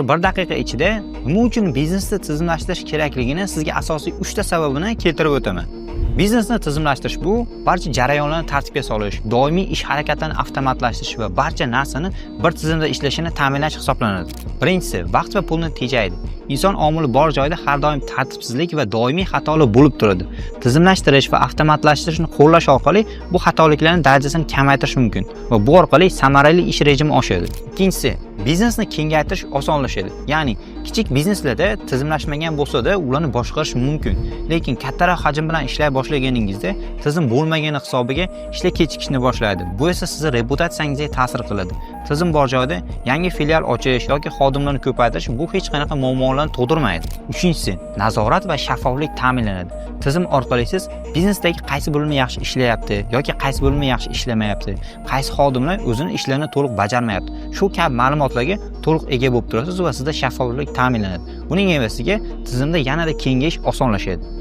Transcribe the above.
bir daqiqa ichida nima uchun biznesni tizimlashtirish kerakligini sizga asosiy 3 ta sababini keltirib o'taman. Biznesni tizimlashtirish bu barcha jarayonlarni tartibga solish, doimiy ish harakatlarini avtomatlashtirish va barcha narsani bir tizimda ishlashini ta'minlash hisoblanadi. Birinchisi, vaqt va pulni tejaydi. Inson omili bor joyda har doim tartibsizlik va doimiy xatolar bo'lib turadi. Tizimlashtirish va avtomatlashtirishni qo'llash orqali bu xatoliklarning darajasini kamaytirish mumkin va bu orqali samarali ish rejimi oshadi. Ikkinchisi, biznesni kengaytirish osonlashadi. Ya'ni kichik bizneslarda tizimlashmagan bo'lsa-da, ularni boshqarish mumkin. Lekin kattaroq hajm bilan ishlay boshlaganingizda tizim bo'lmagani hisobiga ishlar kechikishni boshlaydi. Bu esa sizning reputatsiyangizga ta'sir qiladi. Tizim bor joyda yangi filial ochish yoki xodimlarni ko'paytirish bu hech qanaqa muammolarni tug'dirmaydi. Uchinchisi, nazorat va shaffoflik ta'minlanadi. Tizim orqali siz biznesdagi qaysi bo'lim yaxshi ishlayapti yoki qaysi bo'lim yaxshi ishlamayapti, qaysi xodimlar o'zini ishlarini to'liq bajarmayapti. Shu kabi ma'lumotlarga to'liq ega bo'lib turasiz va sizda shaffoflik ta'minlanadi. Buning evaziga tizimda yanada kengayish osonlashadi.